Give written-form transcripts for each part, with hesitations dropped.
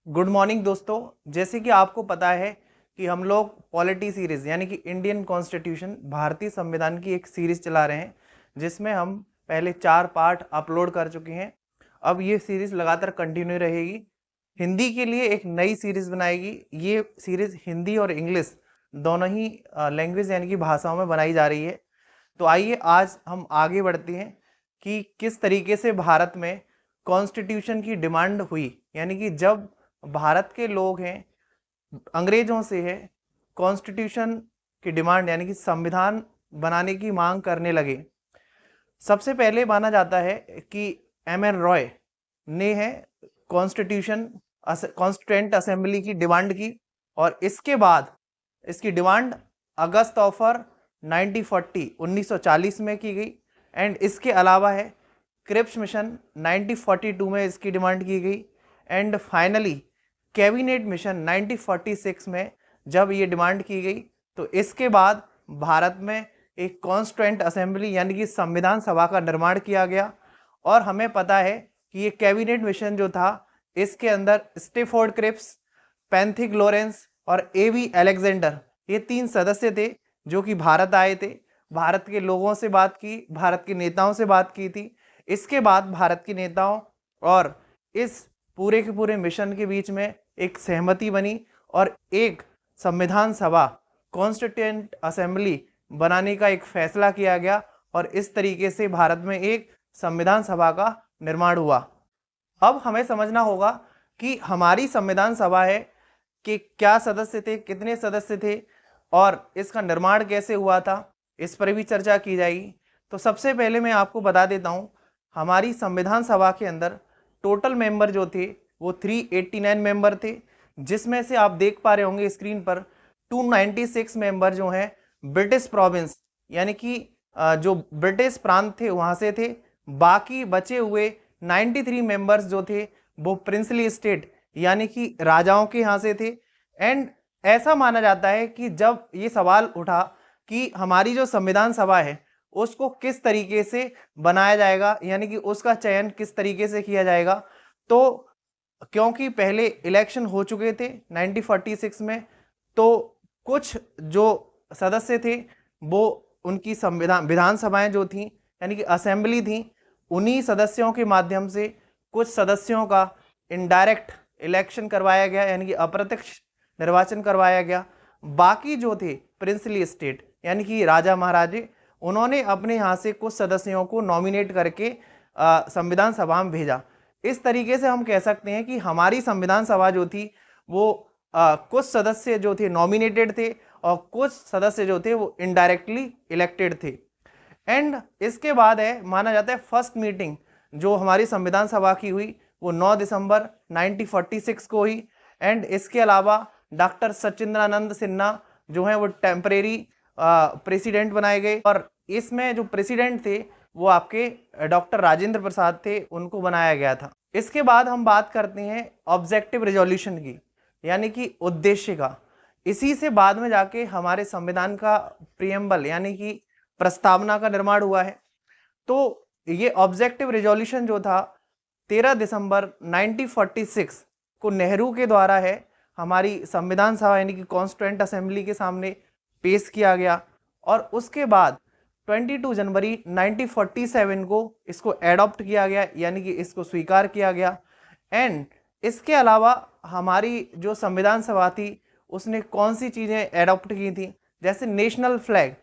Good morning दोस्तों। जैसे कि आपको पता है कि हम लोग पॉलिटी सीरीज यानी कि इंडियन कॉन्स्टिट्यूशन भारतीय संविधान की एक सीरीज चला रहे हैं, जिसमें हम पहले 4 पार्ट अपलोड कर चुके हैं। अब ये सीरीज लगातार कंटिन्यू रहेगी। हिंदी के लिए एक नई सीरीज बनाएगी। ये सीरीज हिंदी और इंग्लिश दोनों ही लैंग्वेज यानी कि भाषाओं में बनाई जा रही है। तो आइए आज हम आगे बढ़ते हैं कि किस तरीके से भारत में कॉन्स्टिट्यूशन की डिमांड हुई, यानी कि जब भारत के लोग हैं अंग्रेजों से है कॉन्स्टिट्यूशन की डिमांड यानी कि संविधान बनाने की मांग करने लगे। सबसे पहले माना जाता है कि एम.एन. रॉय ने है कॉन्स्टिट्यूशन कॉन्स्टिट्यूएंट असेंबली की डिमांड की, और इसके बाद इसकी डिमांड अगस्त ऑफर 1940 में की गई। एंड इसके अलावा है क्रिप्स मिशन 1942 में इसकी डिमांड की गई। एंड फाइनली कैबिनेट मिशन 1946 में जब ये डिमांड की गई, तो इसके बाद भारत में एक कॉन्स्टिट्यूएंट असेंबली यानी कि संविधान सभा का निर्माण किया गया। और हमें पता है कि ये कैबिनेट मिशन जो था, इसके अंदर स्टेफोर्ड क्रिप्स, पैंथिक लॉरेंस और ए.वी. अलेक्जेंडर, ये 3 सदस्य थे जो कि भारत आए थे। भारत के लोगों से बात की, भारत के नेताओं से बात की थी। इसके बाद भारत के नेताओं और इस पूरे के पूरे मिशन के बीच में एक सहमति बनी और एक संविधान सभा कॉन्स्टिट्यूएंट असेंबली बनाने का एक फैसला किया गया, और इस तरीके से भारत में एक संविधान सभा का निर्माण हुआ। अब हमें समझना होगा कि हमारी संविधान सभा है कि क्या सदस्य थे, कितने सदस्य थे और इसका निर्माण कैसे हुआ था, इस पर भी चर्चा की जाएगी। तो सबसे पहले मैं आपको बता देता हूं, हमारी संविधान सभा के अंदर टोटल मेंबर जो थे वो 389 मेंबर थे, जिसमें से आप देख पा रहे होंगे स्क्रीन पर 296 मेंबर जो हैं ब्रिटिश प्रोविंस यानी कि जो ब्रिटिश प्रांत थे वहां से थे। बाकी बचे हुए 93 मेंबर्स जो थे वो प्रिंसली स्टेट यानी कि राजाओं के यहाँ से थे। एंड ऐसा माना जाता है कि जब ये सवाल उठा कि हमारी जो संविधान सभा है उसको किस तरीके से बनाया जाएगा, यानी कि उसका चयन किस तरीके से किया जाएगा, तो क्योंकि पहले इलेक्शन हो चुके थे 1946 में, तो कुछ जो सदस्य थे वो उनकी संविधान विधानसभाएं जो थी यानी कि असेंबली थी, उन्हीं सदस्यों के माध्यम से कुछ सदस्यों का इनडायरेक्ट इलेक्शन करवाया गया यानी कि अप्रत्यक्ष निर्वाचन करवाया गया। बाकी जो थे प्रिंसली स्टेट यानी कि राजा महाराजे, उन्होंने अपने यहाँ से कुछ सदस्यों को नॉमिनेट करके संविधान सभा में भेजा। इस तरीके से हम कह सकते हैं कि हमारी संविधान सभा जो थी वो कुछ सदस्य जो थे नॉमिनेटेड थे और कुछ सदस्य जो थे वो इनडायरेक्टली इलेक्टेड थे। एंड इसके बाद है माना जाता है फर्स्ट मीटिंग जो हमारी संविधान सभा की हुई वो 9 दिसंबर 1946 को हुई। एंड इसके अलावा डॉक्टर सचिंद्रानंद सिन्हा जो है वो टेम्परेरी प्रेसिडेंट बनाए गए, और इसमें जो प्रेसिडेंट थे वो आपके डॉक्टर राजेंद्र प्रसाद थे, उनको बनाया गया था। इसके बाद हम बात करते हैं ऑब्जेक्टिव रिजोल्यूशन की यानी कि उद्देश्य का। इसी से बाद में जाके हमारे संविधान का प्रियम्बल यानी कि प्रस्तावना का निर्माण हुआ है। तो ये ऑब्जेक्टिव रिजोल्यूशन जो था 13 दिसंबर 1946 को नेहरू के द्वारा है हमारी संविधान सभा यानी कि कॉन्स्टिट्यूएंट असेंबली के सामने पेश किया गया, और उसके बाद 22 जनवरी 1947 को इसको एडॉप्ट किया गया यानी कि इसको स्वीकार किया गया। एंड इसके अलावा हमारी जो संविधान सभा थी उसने कौन सी चीज़ें एडॉप्ट की थी, जैसे नेशनल फ्लैग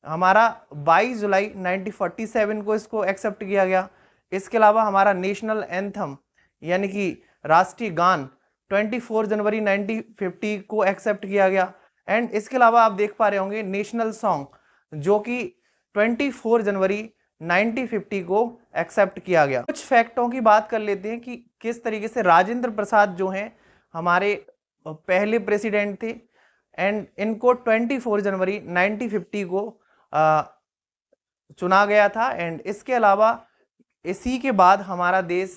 हमारा 22 जुलाई 1947 को इसको एक्सेप्ट किया गया। इसके अलावा हमारा नेशनल एंथम यानी कि राष्ट्रीय गान 24 जनवरी 1950 को एक्सेप्ट किया गया। एंड इसके अलावा आप देख पा रहे होंगे नेशनल सॉन्ग जो कि 24 जनवरी 1950 को एक्सेप्ट किया गया। कुछ फैक्टों की बात कर लेते हैं कि किस तरीके से राजेंद्र प्रसाद जो हैं हमारे पहले प्रेसिडेंट थे, एंड इनको 24 जनवरी 1950 को चुना गया था। एंड इसके अलावा इसी के बाद हमारा देश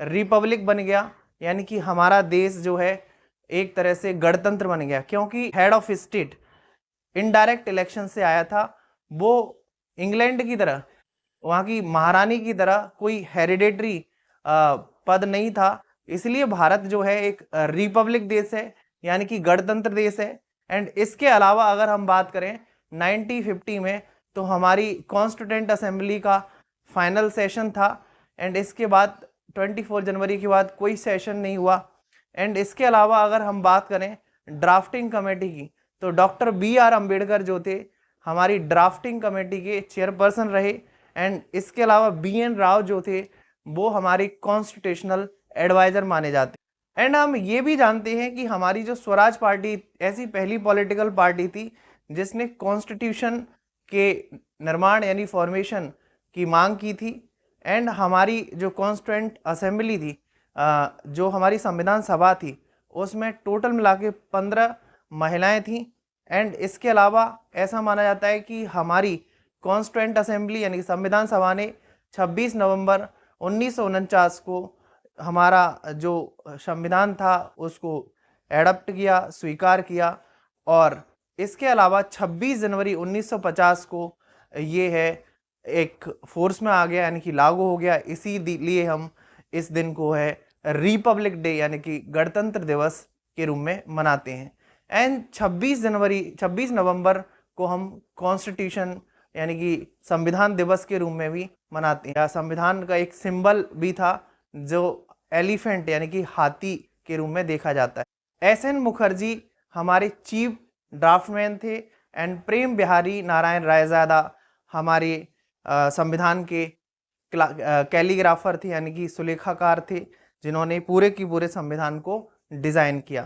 रिपब्लिक बन गया यानी कि हमारा देश जो है एक तरह से गणतंत्र बन गया, क्योंकि head of state indirect election से आया था। वो इंग्लैंड की तरह, वहाँ की महारानी की तरह कोई हेरिडेटरी पद नहीं था, इसलिए भारत जो है एक रिपब्लिक देश है, यानी कि गणतंत्र देश है। एंड इसके अलावा अगर हम बात करें 1950 में, तो हमारी कॉन्स्टिट्यूंट असेंबली का फाइनल सेशन था। एंड इसके बाद 24 जनवरी के बाद कोई सेशन नहीं हुआ। एंड इसके अलावा अगर हम बात करें ड्राफ्टिंग कमेटी की, तो डॉक्टर BR अम्बेडकर जो थे हमारी ड्राफ्टिंग कमेटी के चेयरपर्सन रहे। एंड इसके अलावा BN राव जो थे वो हमारी कॉन्स्टिट्यूशनल एडवाइजर माने जाते हैं। एंड हम ये भी जानते हैं कि हमारी जो स्वराज पार्टी ऐसी पहली पॉलिटिकल पार्टी थी जिसने कॉन्स्टिट्यूशन के निर्माण यानी फॉर्मेशन की मांग की थी। एंड हमारी जो कॉन्स्टिट्यूएंट असेंबली थी, जो हमारी संविधान सभा थी, उसमें टोटल मिला के 15 महिलाएं थीं। एंड इसके अलावा ऐसा माना जाता है कि हमारी कॉन्स्टिट्यूएंट असेंबली यानी संविधान सभा ने 26 नवंबर 1949 को हमारा जो संविधान था उसको एडप्ट किया, स्वीकार किया। और इसके अलावा 26 जनवरी 1950 को ये है एक फोर्स में आ गया, यानी कि लागू हो गया। इसीलिए हम इस दिन को है रिपब्लिक डे यानी कि गणतंत्र दिवस के रूप में मनाते हैं। एंड 26 नवंबर को हम कॉन्स्टिट्यूशन यानी कि संविधान दिवस के रूप में भी मनाते हैं। संविधान का एक सिंबल भी था जो एलिफेंट यानी कि हाथी के रूप में देखा जाता है। SN मुखर्जी हमारे चीफ ड्राफ्टमैन थे। एंड प्रेम बिहारी नारायण रायजादा हमारे संविधान के कैलीग्राफर थे, यानी कि सुलेखाकार थे, जिन्होंने पूरे की पूरे संविधान को डिजाइन किया।